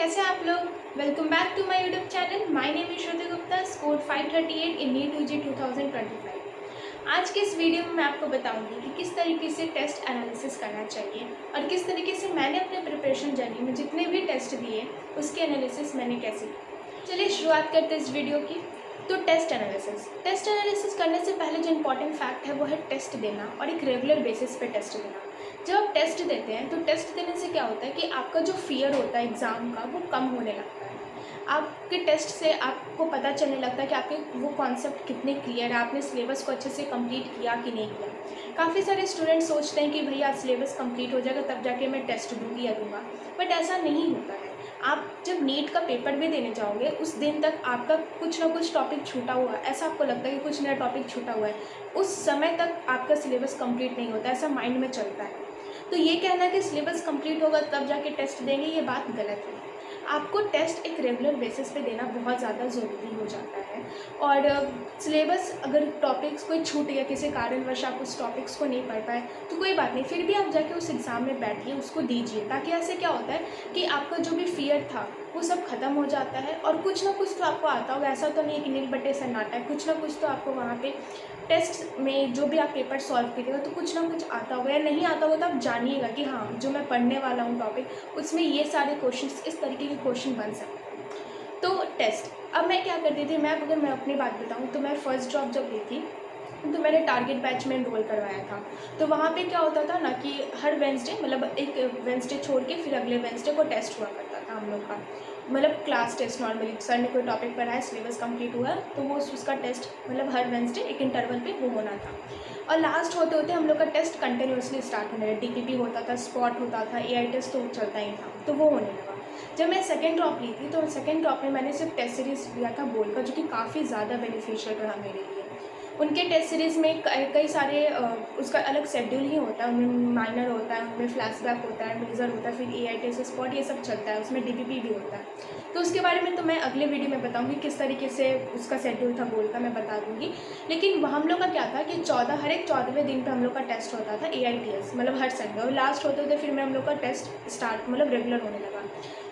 कैसे हैं आप लोग। Welcome back to my YouTube channel. My name is Shruti Gupta, score 538 in NEET UG 2025। आज के इस वीडियो में मैं आपको बताऊंगी कि किस तरीके से टेस्ट एनालिसिस करना चाहिए और किस तरीके से मैंने अपने प्रिपरेशन जर्नी में जितने भी टेस्ट दिए उसके एनालिसिस मैंने कैसे किया। चलिए शुरुआत करते हैं इस वीडियो की। तो टेस्ट एनालिसिस करने से पहले जो इम्पॉर्टेंट फैक्ट है वो है टेस्ट देना और एक रेगुलर बेसिस पे टेस्ट देना। जब आप टेस्ट देते हैं तो टेस्ट देने से क्या होता है कि आपका जो फियर होता है एग्ज़ाम का वो कम होने लगता है। आपके टेस्ट से आपको पता चलने लगता है कि आपके वो कॉन्सेप्ट कितने क्लियर है, आपने सिलेबस को अच्छे से कंप्लीट किया कि नहीं किया। काफ़ी सारे स्टूडेंट सोचते हैं कि भैया सिलेबस कंप्लीट हो जाएगा तब जाके मैं टेस्ट दूँगी या दूँगा, बट ऐसा नहीं होता है। आप जब नीट का पेपर भी देने जाओगे उस दिन तक आपका कुछ ना कुछ टॉपिक छूटा हुआ है, ऐसा आपको लगता है कि कुछ नया टॉपिक छूटा हुआ है, उस समय तक आपका सिलेबस कंप्लीट नहीं होता, ऐसा माइंड में चलता है। तो ये कहना कि सिलेबस कंप्लीट होगा तब जाके टेस्ट देंगे, ये बात गलत है। आपको टेस्ट एक रेगुलर बेसिस पे देना बहुत ज़्यादा ज़रूरी हो जाता है। और सिलेबस अगर टॉपिक्स कोई छूट गया किसी कारणवश आप उस टॉपिक्स को नहीं पढ़ पाए तो कोई बात नहीं, फिर भी आप जाके उस एग्ज़ाम में बैठिए, उसको दीजिए, ताकि ऐसे क्या होता है कि आपका जो भी फियर था वो सब खत्म हो जाता है और कुछ ना कुछ तो आपको आता होगा। ऐसा तो नहीं है कि नील बट्टे सन्नाटा है, कुछ ना कुछ तो आपको वहाँ पे टेस्ट में जो भी आप पेपर सॉल्व कीजिएगा तो कुछ ना कुछ आता होगा, या नहीं आता होगा तो आप जानिएगा कि हाँ जो मैं पढ़ने वाला हूँ टॉपिक उसमें ये सारे क्वेश्चन इस तरीके के क्वेश्चन बन सकते हैं। तो टेस्ट अब मैं क्या करती थी, अगर मैं अपनी बात बताऊँ तो मैं फर्स्ट जॉब जब ली थी तो मैंने टारगेट बैच में एनरोल करवाया था। तो वहाँ पे क्या होता था ना कि हर वेंसडे मतलब एक वेंसडे छोड़ के फिर अगले वेंसडे को टेस्ट हुआ करता था हम लोग का, मतलब क्लास टेस्ट। नॉर्मली सर ने कोई टॉपिक पढ़ाया, सिलेबस कंप्लीट हुआ तो वो उसका टेस्ट मतलब हर वेंसडे एक इंटरवल पे वो होना था। और लास्ट होते होते हम लोग का टेस्ट कंटिन्यूसली स्टार्ट होने लगा। डीपीपी होता था, स्पॉट होता था, एआई टेस्ट तो चलता ही था, तो वो होने लगा। जब मैं सेकेंड ड्रॉप ली थी तो सेकेंड ड्रॉप में मैंने सिर्फ टेस्ट सीरीज़ लिया था बोर्ड का, जो कि काफ़ी ज़्यादा बेनिफिशियल रहा मेरे लिए। उनके टेस्ट सीरीज़ में कई सारे उसका अलग शेड्यूल ही होता है, उनमें माइनर होता है, उनमें फ्लैशबैक होता है, मेजर होता है, फिर एआई टेस्ट, स्पॉट, ये सब चलता है, उसमें डीपीपी भी होता है। तो उसके बारे में तो मैं अगले वीडियो में बताऊंगी किस तरीके से उसका शेड्यूल था बोल का, मैं बता दूंगी। लेकिन हम लोग का क्या था कि हर एक 14वें दिन पे हम लोग का टेस्ट होता था AITS, मतलब हर संडे, और लास्ट होते होते फिर मैं हम लोग का टेस्ट स्टार्ट मतलब रेगुलर होने लगा।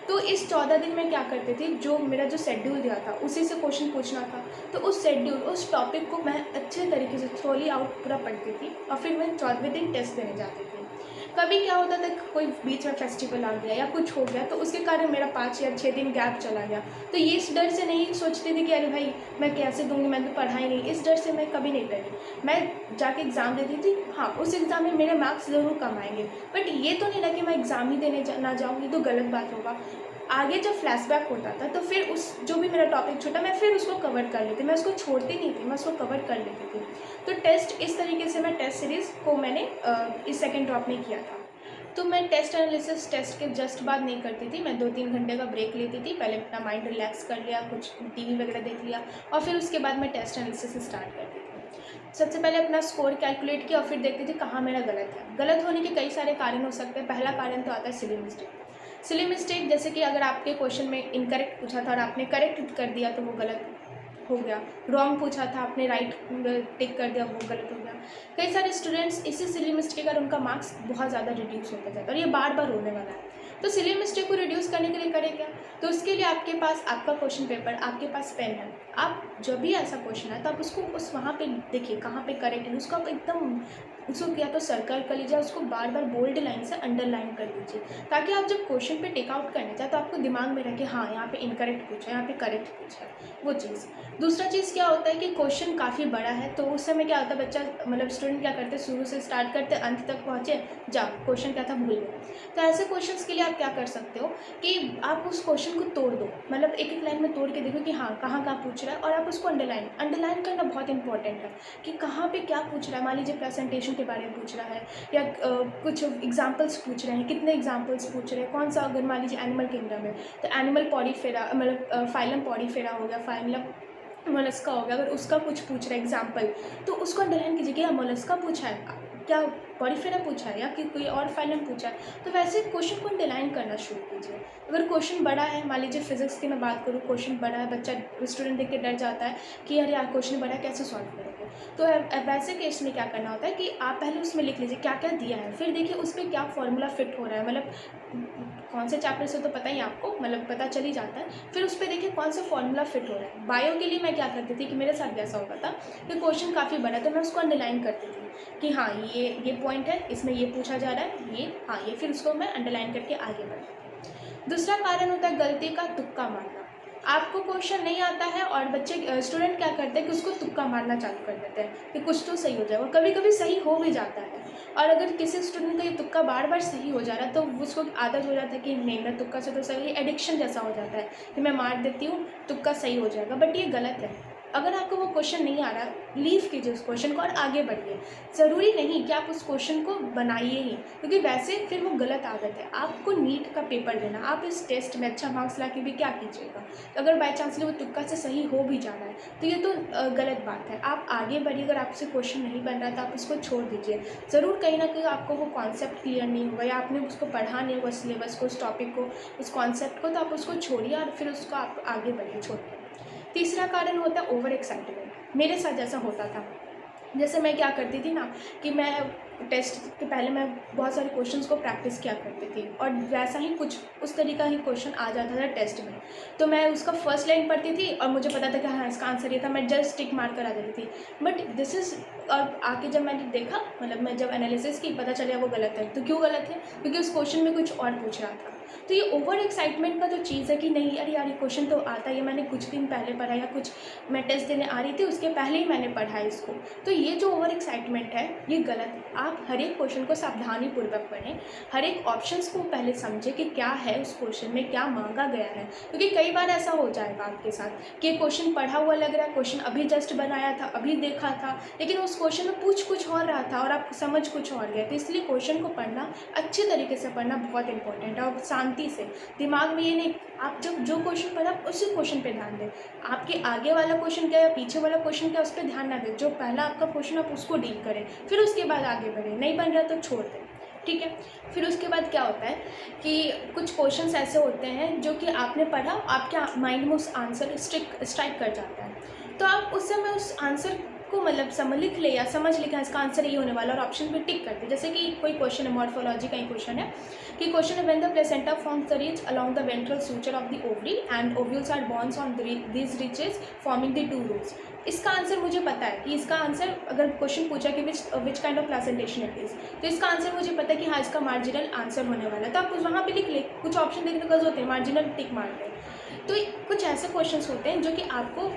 तो इस 14 दिन में क्या करते थे, जो मेरा जो शेड्यूल दिया था उसी से क्वेश्चन पूछना था, तो उस शेड्यूल उस टॉपिक को मैं अच्छे तरीके से थ्रोली आउट पूरा पढ़ती थी और फिर मैं 14वें दिन टेस्ट देने जाती थी। कभी क्या होता था कोई बीच में फेस्टिवल आ गया या कुछ हो गया तो उसके कारण मेरा 5 या 6 दिन गैप चला गया, तो ये इस डर से नहीं सोचती थी कि अरे भाई मैं कैसे दूंगी, मैं तो पढ़ा ही नहीं, इस डर से मैं कभी नहीं पढ़ी। मैं जाके एग्ज़ाम देती थी, हाँ उस एग्ज़ाम में मेरे मार्क्स ज़रूर कम आएंगे, बट ये तो नहीं ना कि मैं एग्ज़ाम ही देने ना जाऊँगी तो गलत बात होगा। आगे जब फ्लैशबैक होता था तो फिर उस जो भी मेरा टॉपिक छूटा मैं फिर उसको कवर कर लेती, मैं उसको छोड़ती नहीं थी, मैं उसको कवर कर लेती थी। तो टेस्ट इस तरीके से मैं टेस्ट सीरीज़ को मैंने इस सेकेंड ड्रॉप में किया था। तो मैं टेस्ट एनालिसिस टेस्ट के जस्ट बाद नहीं करती थी, मैं 2-3 घंटे का ब्रेक लेती थी, पहले अपना माइंड रिलैक्स कर लिया, कुछ टीवी वगैरह देख लिया और फिर उसके बाद मैं टेस्ट एनालिसिस स्टार्ट करती थी। सबसे पहले अपना स्कोर कैलकुलेट किया और फिर देखती थी कहाँ मेरा गलत है। गलत होने के कई सारे कारण हो सकते हैं। पहला कारण तो आता है सिली मिस्टेक। सिली मिस्टेक जैसे कि अगर आपके क्वेश्चन में इनकरेक्ट पूछा था और आपने करेक्ट कर दिया तो वो गलत हो गया, रॉन्ग पूछा था आपने राइट टिक कर दिया, वो गलत हो गया। कई सारे स्टूडेंट्स इसी सिली मिस्टेक के कारण उनका मार्क्स बहुत ज़्यादा रिड्यूस होता जाता है और ये बार बार होने वाला है। तो सिली मिस्टेक को रिड्यूस करने के लिए करें क्या, तो उसके लिए आपके पास आपका क्वेश्चन पेपर, आपके पास पेन है, आप जब भी ऐसा क्वेश्चन है तो आप उसको उस वहाँ पे देखिए कहाँ पे करेक्ट है, उसको आप एकदम उसको या तो सर्कल कर लीजिए, उसको बार बार बोल्ड लाइन से अंडरलाइन कर लीजिए, ताकि आप जब क्वेश्चन पे टेक आउट करने जाए तो आपको दिमाग में रहे कि हाँ यहाँ पे इनकरेक्ट पूछा है, यहाँ पे करेक्ट पूछा है, वो चीज़। दूसरा चीज़ क्या होता है कि क्वेश्चन काफ़ी बड़ा है तो उस समय क्या होता है, बच्चा मतलब स्टूडेंट क्या करते हैं, शुरू से स्टार्ट करते अंत तक पहुँचे, जाओ क्वेश्चन क्या था भूल गए। तो ऐसे क्वेश्चंस के लिए आप क्या कर सकते हो कि आप उस क्वेश्चन को तोड़ दो, मतलब एक एक लाइन में तोड़ के देखो कि हाँ कहाँ कहाँ पूछ रहा है, और आप उसको अंडरलाइन करना बहुत इंपॉर्टेंट है कि कहाँ पे क्या पूछ रहा है। मान लीजिए प्रेजेंटेशन के बारे में पूछ रहा है या कुछ एग्जाम्पल्स पूछ रहे हैं, कितने एग्जाम्पल्स पूछ रहे हैं, कौन सा, अगर मान लीजिए एनिमल किंगडम है तो एनिमल पॉडीफेरा मतलब फाइलम पॉडीफेरा हो गया, फाइलम मोलस्का हो गया, अगर उसका कुछ पूछ रहा है एग्जाम्पल तो उसको अंडरलाइन कीजिए कि हाँ मोलस्का पूछा है, क्या पॉडीफेरा पूछा है या कि कोई और फाइलम पूछा है, तो वैसे क्वेश्चन को अंडरलाइन करना शुरू कीजिए। अगर क्वेश्चन बड़ा है, मान लीजिए फिजिक्स की मैं बात करूँ, क्वेश्चन बड़ा है, बच्चा स्टूडेंट देख के डर जाता है कि यार यार क्वेश्चन बड़ा है कैसे सॉल्व करोगे, तो वैसे केस में क्या करना होता है कि आप पहले उसमें लिख लीजिए क्या क्या दिया है, फिर देखिए उस पर क्या फॉर्मूला फिट हो रहा है, मतलब कौन से चैप्टर से तो पता ही आपको, मतलब पता चल ही जाता है। फिर उस पर देखिए कौन सा फॉर्मूला फिट हो रहा है। बायो के लिए मैं क्या करती थी कि मेरे साथ जैसा होता था कि क्वेश्चन काफ़ी बड़ा, तो मैं उसको अंडरलाइन करती थी कि हाँ ये पॉइंट है, इसमें ये पूछा जा रहा है, ये हाँ ये, फिर उसको मैं अंडरलाइन करके आगे बढ़ती थी। दूसरा कारण होता है गलती का तुक्का मारना। आपको क्वेश्चन नहीं आता है और बच्चे स्टूडेंट क्या करते हैं कि उसको तुक्का मारना चालू कर देते हैं कि कुछ तो सही हो जाएगा, कभी कभी सही हो भी जाता है। और अगर किसी स्टूडेंट का ये तुक्का बार बार सही हो जा रहा है तो उसको आदत हो जाता है कि नहीं मैं तुक्का से तो सही, एडिक्शन जैसा हो जाता है कि मैं मार देती हूँ तुक्का सही हो जाएगा। बट ये गलत है। अगर आपको वो क्वेश्चन नहीं आ रहा, लीव कीजिए उस क्वेश्चन को और आगे बढ़िए। ज़रूरी नहीं कि आप उस क्वेश्चन को बनाइए ही, क्योंकि वैसे फिर वो गलत आदत है। आपको नीट का पेपर देना, आप इस टेस्ट में अच्छा मार्क्स ला के भी क्या कीजिएगा। तो अगर बाई चांस वो तुक्का से सही हो भी जा रहा है तो ये तो गलत बात है। आप आगे बढ़िए। अगर आपसे क्वेश्चन नहीं बन रहा तो आप उसको छोड़ दीजिए। ज़रूर कहीं ना कहीं आपको वो कॉन्सेप्ट क्लियर नहीं होगा या आपने उसको पढ़ा नहीं होगा, सिलेबस को, उस टॉपिक को, उस कॉन्सेप्ट को, तो आप उसको छोड़िए और फिर उसको आप आगे बढ़िए छोड़िए। तीसरा कारण होता है ओवर एक्साइटमेंट। मेरे साथ जैसा होता था, जैसे मैं क्या करती थी ना कि मैं टेस्ट के पहले मैं बहुत सारे क्वेश्चंस को प्रैक्टिस किया करती थी और वैसा ही कुछ उस तरीका ही क्वेश्चन आ जाता था टेस्ट में। तो मैं उसका फर्स्ट लाइन पढ़ती थी और मुझे पता था कि हाँ इसका आंसर ये था, मैं जस्ट टिक मार कर आ जाती थी। बट दिस इज़, और आके जब मैंने देखा, मतलब मैं जब एनालिसिस की, पता चला वो गलत है। तो क्यों गलत है? क्योंकि उस क्वेश्चन में कुछ और पूछ रहा था। तो ये ओवर एक्साइटमेंट का जो चीज़ है कि नहीं अरे यार ये क्वेश्चन तो आता है, ये मैंने कुछ दिन पहले पढ़ा, या कुछ मैं टेस्ट देने आ रही थी उसके पहले ही मैंने पढ़ा है इसको। तो ये जो ओवर एक्साइटमेंट है ये गलत है। आप हर एक क्वेश्चन को सावधानीपूर्वक पढ़ें, हर एक ऑप्शंस को पहले समझें कि क्या है उस क्वेश्चन में, क्या मांगा गया है। क्योंकि कई बार ऐसा हो जाएगा आपके साथ कि क्वेश्चन पढ़ा हुआ लग रहा है, क्वेश्चन अभी जस्ट बनाया था, अभी देखा था, लेकिन उस क्वेश्चन में पूछ कुछ और रहा था और आप समझ कुछ और गए। तो इसलिए क्वेश्चन को पढ़ना, अच्छे तरीके से पढ़ना बहुत इंपॉर्टेंट है। और शांति से, दिमाग में ये नहीं, आप जब जो क्वेश्चन पढ़ा उसी क्वेश्चन पे ध्यान दें। आपके आगे वाला क्वेश्चन क्या है, पीछे वाला क्वेश्चन क्या है, उस पर ध्यान ना दें। जो पहला आपका क्वेश्चन आप उसको डील करें, फिर उसके बाद आगे बढ़ें। नहीं बन रहा तो छोड़ दें, ठीक है। फिर उसके बाद क्या होता है कि कुछ क्वेश्चंस ऐसे होते हैं जो कि आपने पढ़ा, आपके माइंड में उस आंसर स्ट्राइक कर जाता है, तो आप उस समय उस आंसर को मतलब लिख ले या समझ ले कि इसका आंसर ये होने वाला, और ऑप्शन पे टिक करते। जैसे कि कोई क्वेश्चन है, मॉर्फोलॉजी का ही क्वेश्चन है कि क्वेश्चन है when the placenta forms the ridge along the ventral suture of the ovary and ovules are borne on these ridges forming the two roots. इसका आंसर मुझे पता है कि इसका आंसर, अगर क्वेश्चन पूछा कि which kind of placentation it is, तो इसका आंसर मुझे पता है कि हाँ इसका मार्जिनल आंसर होने वाला है। तो आप वहाँ पे लिख ले, कुछ ऑप्शन देखने का होते हैं, मार्जिनल टिक मार दें। तो कुछ ऐसे क्वेश्चंस होते हैं जो कि आपको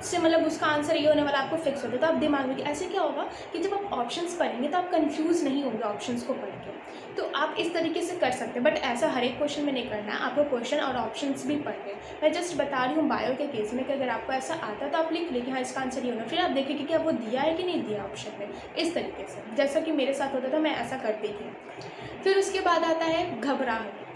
से मतलब उसका आंसर ये होने वाला आपको फिक्स होता है। तो आप दिमाग में, ऐसे क्या होगा कि जब आप ऑप्शंस पढ़ेंगे तो आप कंफ्यूज नहीं होंगे ऑप्शंस को पढ़ के। तो आप इस तरीके से कर सकते हैं, बट ऐसा हर एक क्वेश्चन में नहीं करना है। आपको क्वेश्चन और ऑप्शंस भी पढ़ने, मैं जस्ट बता रही हूँ बायो के केस में कि अगर आपको ऐसा आता है तो आप लिख लें कि हाँ इसका आंसर ये होना, फिर आप देखें कि क्या वो दिया है कि नहीं दिया ऑप्शन में, इस तरीके से, जैसा कि मेरे साथ होता था, मैं ऐसा करती थी। फिर उसके बाद आता है घबराहट।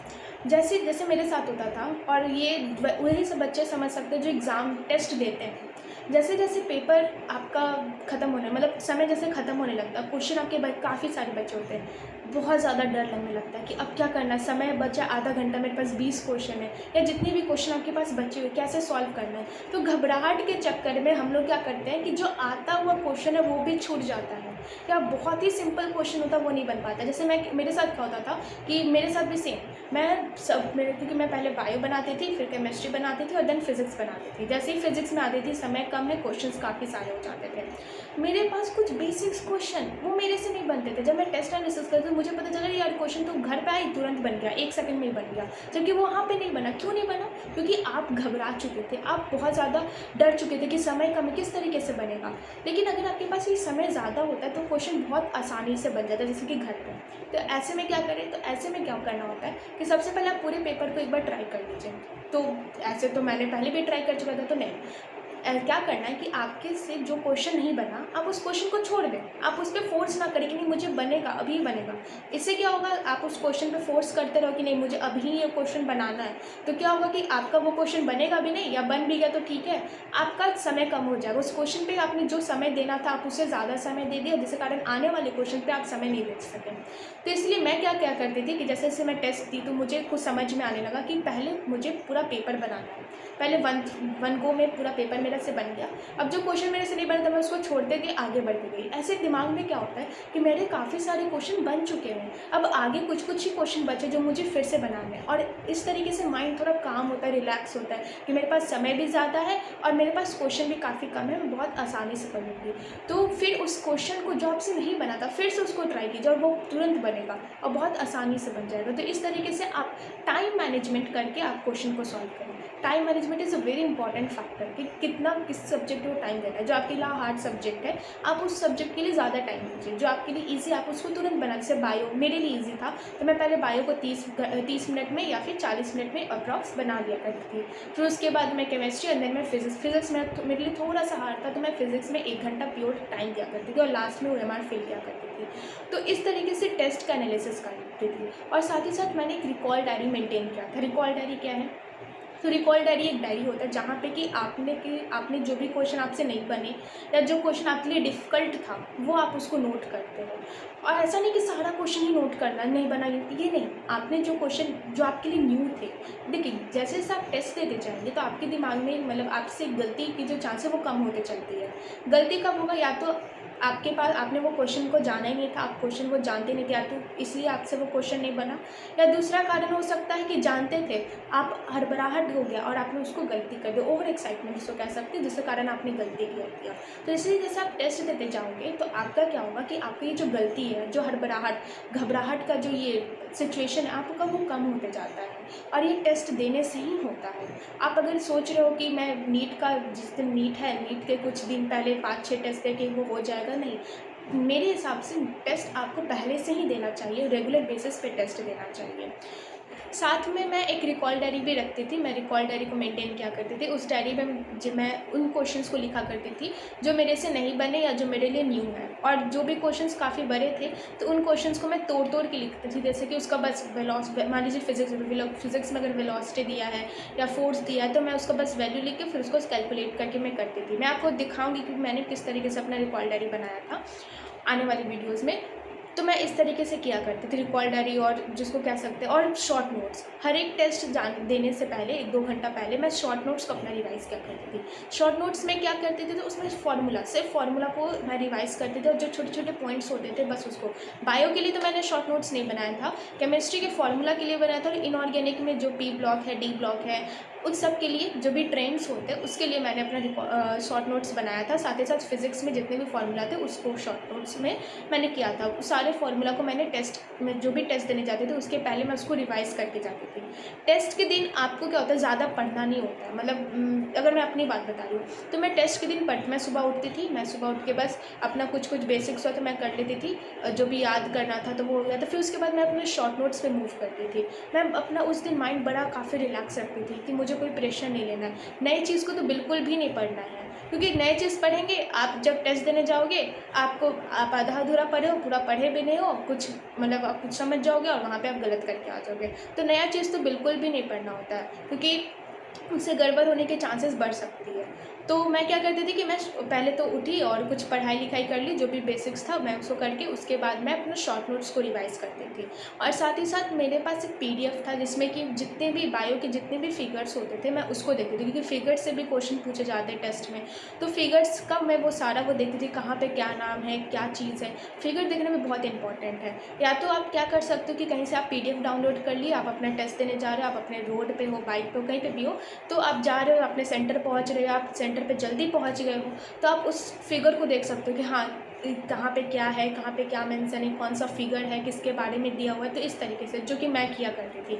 जैसे जैसे मेरे साथ होता था, और ये वही सब बच्चे समझ सकते हैं जो एग्ज़ाम टेस्ट देते हैं। जैसे जैसे पेपर आपका ख़त्म होने, मतलब समय जैसे ख़त्म होने लगता है, क्वेश्चन आपके काफ़ी सारे बच्चे होते हैं, बहुत ज़्यादा डर लगने लगता है कि अब क्या करना है, समय बचा आधा घंटा, मेरे पास 20 क्वेश्चन है या जितने भी क्वेश्चन आपके पास बचे हुए, कैसे सॉल्व करना है। तो घबराहट के चक्कर में हम लोग क्या करते हैं कि जो आता हुआ क्वेश्चन है वो भी छूट जाता है, या बहुत ही सिंपल क्वेश्चन होता है वो नहीं बन पाता। जैसे मेरे साथ क्या होता था कि मेरे साथ भी सेम, क्योंकि मैं पहले बायो बनाती थी, फिर केमिस्ट्री बनाती थी और देन फिजिक्स बनाती थी। जैसे ही फिजिक्स में आती थी, समय कम है, क्वेश्चंस काफ़ी सारे हो जाते थे, मेरे पास कुछ बेसिक्स क्वेश्चन वो मेरे से नहीं बनते थे। जब मैं टेस्ट एनालिसिस करती तो मुझे पता चला यार क्वेश्चन तो घर पे आई तुरंत बन गया, 1 सेकंड में ही बन गया, जबकि वो वहाँ पे नहीं बना। क्यों नहीं बना? क्योंकि आप घबरा चुके थे, आप बहुत ज़्यादा डर चुके थे कि समय कम है, किस तरीके से बनेगा। लेकिन अगर आपके पास ये समय ज़्यादा होता है तो क्वेश्चन बहुत आसानी से बन जाता है, जैसे कि घर पर। तो ऐसे में क्या करें, तो ऐसे में क्या करना होता है कि सबसे पहले आप पूरे पेपर को एक बार ट्राई कर लीजिए। तो ऐसे तो मैंने पहले भी ट्राई कर चुका था, तो नहीं, क्या करना है कि आपके से जो क्वेश्चन नहीं बना आप उस क्वेश्चन को छोड़ दें, आप उस पर फोर्स ना करें कि नहीं मुझे बनेगा, अभी बनेगा। इससे क्या होगा, आप उस क्वेश्चन पे फोर्स करते रहो कि नहीं मुझे अभी ये क्वेश्चन बनाना है, तो क्या होगा कि आपका वो क्वेश्चन बनेगा भी नहीं, या बन भी गया तो ठीक है, आपका समय कम हो जाएगा। उस क्वेश्चन पे आपने जो समय देना था आप उससे ज़्यादा समय दे दिया, जिसके कारण आने वाले क्वेश्चन पे आप समय नहीं दे सकें। तो इसलिए मैं क्या करती थी कि जैसे जैसे मैं टेस्ट दी तो मुझे कुछ समझ में आने लगा कि पहले मुझे पूरा पेपर बनाना है, पहले वन गो में पूरा पेपर मेरा पहले से बन गया, अब जो क्वेश्चन मेरे से नहीं बना था मैं उसको छोड़ दे के आगे बढ़ती गई। ऐसे दिमाग में क्या होता है कि मेरे काफ़ी सारे क्वेश्चन बन चुके हैं, अब आगे कुछ कुछ ही क्वेश्चन बचे जो मुझे फिर से बनाने हैं, और इस तरीके से माइंड थोड़ा काम होता है, रिलैक्स होता है कि मेरे पास समय भी ज़्यादा है और मेरे पास क्वेश्चन भी काफ़ी कम है, मैं बहुत आसानी से कर लूँगी। तो फिर उस क्वेश्चन को जो आपसे नहीं बना था फिर से उसको ट्राई कीजिए और वो तुरंत बनेगा और बहुत आसानी से बन जाएगा। तो इस तरीके से आप टाइम मैनेजमेंट करके आप क्वेश्चन को सॉल्व करें। Time management is a very important factor कि कितना किस सब्जेक्ट को टाइम देना है। जो आपके लिए हार्ड सब्जेक्ट है आप उस सब्जेक्ट के लिए ज़्यादा टाइम दीजिए, जो आपके लिए ईजी आप उसको तुरंत बना। जैसे बायो मेरे लिए ईजी था तो मैं पहले बायो को 30 मिनट में या फिर 40 मिनट में अप्रॉक्स बना लिया करती थी। फिर उसके बाद मैं केमिस्ट्री एंड देन मैं फिजिक्स में मेरे लिए थोड़ा सा हार्ड था तो मैं फिजिक्स में 1 घंटा प्योर टाइम दिया करती थी और लास्ट में OMR फिल किया करती थी। तो इस तरीके से टेस्ट का एनालिसिस करती थी। और साथ ही साथ मैंने एक रिकॉल डायरी मेंटेन किया था। रिकॉल डायरी क्या है? तो रिकॉल डायरी एक डायरी होता है जहाँ पे कि आपने जो भी क्वेश्चन आपसे नहीं बने या जो क्वेश्चन आपके लिए डिफ़िकल्ट था वो आप उसको नोट करते हो। और ऐसा नहीं कि सारा क्वेश्चन ही नोट करना, नहीं बना ये नहीं, आपने जो क्वेश्चन जो आपके लिए न्यू थे, देखिए जैसे जैसे आप टेस्ट देते जाएंगे तो आपके दिमाग में मतलब आपसे गलती की जो चांस है वो कम होते चलती है। गलती कब होगा? या तो आपके पास आपने वो क्वेश्चन को जाना ही नहीं था, आप क्वेश्चन को जानते नहीं थे, या तो इसलिए आपसे वो क्वेश्चन नहीं बना, या दूसरा कारण हो सकता है कि जानते थे आप हड़बड़ाहट हो गया और आपने उसको गलती कर दी, ओवर एक्साइटमेंट जिसको कह सकते हैं, जिसके कारण आपने गलती कर दिया। तो इसलिए जैसे आप टेस्ट देते जाओगे तो आपका क्या होगा कि आपकी ये जो गलती है, जो हड़बड़ाहट घबराहट का जो ये सिचुएशन है आपका वो कम होते जाता है और ये टेस्ट देने से ही होता है। आप अगर सोच रहे हो कि मैं नीट का जिस दिन नीट है, नीट के कुछ दिन पहले 5-6 टेस्ट दे के वो हो जाएगा, नहीं। मेरे हिसाब से टेस्ट आपको पहले से ही देना चाहिए, रेगुलर बेसिस पे टेस्ट देना चाहिए। साथ में मैं एक रिकॉल डायरी भी रखती थी, मैं रिकॉल डायरी को मेंटेन किया करती थी। उस डायरी में मैं उन क्वेश्चंस को लिखा करती थी जो मेरे से नहीं बने या जो मेरे लिए न्यू है, और जो भी क्वेश्चंस काफ़ी बड़े थे तो उन क्वेश्चंस को मैं तोड़ तोड़ के लिखती थी। जैसे कि उसका बस मान लीजिए फिजिक्स में अगर वेलोसिटी दिया है या फोर्स दिया है तो मैं उसका बस वैल्यू लिख के फिर उसको कैलकुलेट करके मैं करती थी। मैं आपको दिखाऊँगी कि मैंने किस तरीके से अपना रिकॉल डायरी बनाया था आने वाली वीडियोज़ में। तो मैं इस तरीके से किया करती थी रिकॉल डायरी, और जिसको कह सकते हैं, और शॉर्ट नोट्स। हर एक टेस्ट देने से पहले 1-2 घंटा पहले मैं शॉर्ट नोट्स को अपना रिवाइज़ किया करती थी। शॉर्ट नोट्स में क्या करती थी तो उसमें सिर्फ फार्मूला को मैं रिवाइज़ करती थी और जो छोटे छोटे पॉइंट्स होते थे बस उसको। बायो के लिए तो मैंने शॉर्ट नोट्स नहीं बनाया था, केमिस्ट्री के फार्मूला के लिए बनाया था, और इनऑर्गेनिक में जो P ब्लॉक है, D ब्लॉक है, उन सब के लिए जो भी ट्रेंड्स होते हैं उसके लिए मैंने अपना शॉर्ट नोट्स बनाया था। साथ ही साथ फिजिक्स में जितने भी फार्मूला थे उसको शॉर्ट नोट्स में मैंने किया था। उस सारे फार्मूला को मैंने टेस्ट में जो भी टेस्ट देने जाते थे उसके पहले मैं उसको रिवाइज़ करके जाती थी। टेस्ट के दिन आपको क्या होता है, ज़्यादा पढ़ना नहीं होता है। मतलब अगर मैं अपनी बात बता रही हूँ तो मैं टेस्ट के दिन मैं सुबह उठती थी, मैं सुबह उठ के बस अपना कुछ बेसिक्स हुआ तो मैं कर लेती थी, जो भी याद करना था तो वो हो गया था। फिर उसके बाद मैं अपने शॉर्ट नोट्स पे मूव करती थी। मैं अपना उस दिन माइंड बड़ा काफ़ी रिलैक्स रखती थी कि मुझे कोई प्रेशर नहीं लेना है, नई चीज़ को तो बिल्कुल भी नहीं पढ़ना है, क्योंकि नई चीज़ पढ़ेंगे आप जब टेस्ट देने जाओगे आप आधा अधूरा पढ़े हो, पूरा पढ़े भी नहीं हो, कुछ मतलब आप कुछ समझ जाओगे और वहाँ पे आप गलत करके आ जाओगे। तो नया चीज़ तो बिल्कुल भी नहीं पढ़ना होता है, क्योंकि उससे गड़बड़ होने के चांसेस बढ़ सकती है। तो मैं क्या करती थी कि मैं पहले तो उठी और कुछ पढ़ाई लिखाई कर ली, जो भी बेसिक्स था मैं उसको करके उसके बाद मैं अपने शॉर्ट नोट्स को रिवाइज़ करती थी। और साथ ही साथ मेरे पास एक PDF था जिसमें कि जितने भी बायो के जितने भी फिगर्स होते थे मैं उसको देखती थी, क्योंकि फिगर्स से भी क्वेश्चन पूछे जाते हैं टेस्ट में। तो फिगर्स का मैं वो सारा वो देखती थी, कहाँ पे क्या नाम है, क्या चीज़ है। फिगर देखने में बहुत इंपॉर्टेंट है। या तो आप क्या कर सकते हो कि कहीं से आप PDF डाउनलोड कर लिए, आप अपना टेस्ट देने जा रहे हो, आप अपने रोड पे हो, बाइक पे हो, कहीं पे भी हो, तो आप जा रहे हो, अपने सेंटर पहुंच रहे हो, आप सेंटर पे जल्दी पहुंच गए हो, तो आप उस फिगर को देख सकते हो कि हाँ कहाँ पे क्या है, कहाँ पे क्या मेंशन है, कौन सा फिगर है, किसके बारे में दिया हुआ है। तो इस तरीके से जो कि मैं किया करती थी,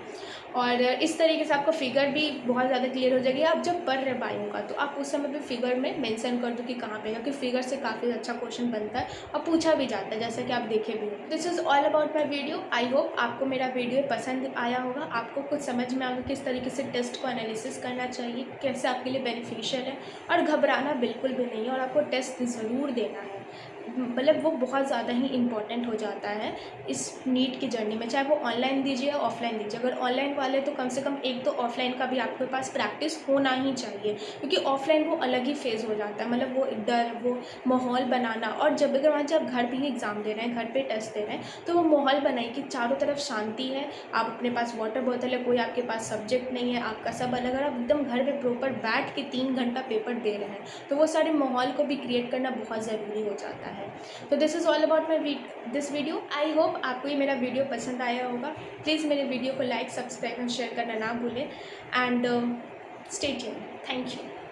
और इस तरीके से आपका फिगर भी बहुत ज़्यादा क्लियर हो जाएगी। आप जब पढ़ रहे बायो का तो आप उस समय भी फिगर में मेंशन कर दो कि कहाँ पे, क्योंकि फिगर से काफ़ी अच्छा क्वेश्चन बनता है और पूछा भी जाता है, जैसा कि आप देखे भी हो। This is all about my video. I hope आपको मेरा वीडियो पसंद आया होगा, आपको कुछ समझ में आएगा किस तरीके से टेस्ट को एनालिसिस करना चाहिए, कैसे आपके लिए बेनिफिशियल है, और घबराना बिल्कुल भी नहीं है, और आपको टेस्ट ज़रूर देना है। मतलब वो बहुत ज़्यादा ही इम्पॉर्टेंट हो जाता है इस नीट की जर्नी में, चाहे वो ऑनलाइन दीजिए या ऑफलाइन दीजिए। अगर ऑनलाइन वाले तो कम से कम एक तो ऑफलाइन का भी आपके पास प्रैक्टिस होना ही चाहिए, क्योंकि ऑफलाइन वो अलग ही फेज़ हो जाता है, मतलब वो डर, वो माहौल बनाना। और जब अगर मान लीजिए आप घर पे ही एग्ज़ाम दे रहे हैं, घर पे टेस्ट दे रहे हैं, तो वो माहौल बनाइए कि चारों तरफ शांति है, आप अपने पास वाटर बोतल है, कोई आपके पास सब्जेक्ट नहीं है, आपका सब अलग, अगर आप एकदम घर पे प्रॉपर बैठ के 3 घंटा पेपर दे रहे हैं, तो वो सारे माहौल को भी क्रिएट करना बहुत ज़रूरी हो जाता है। तो this is all about my this video. I hope आपको ये मेरा वीडियो पसंद आया होगा। प्लीज़ मेरे वीडियो को लाइक, सब्सक्राइब एंड शेयर करना ना भूलें, and stay tuned. Thank you.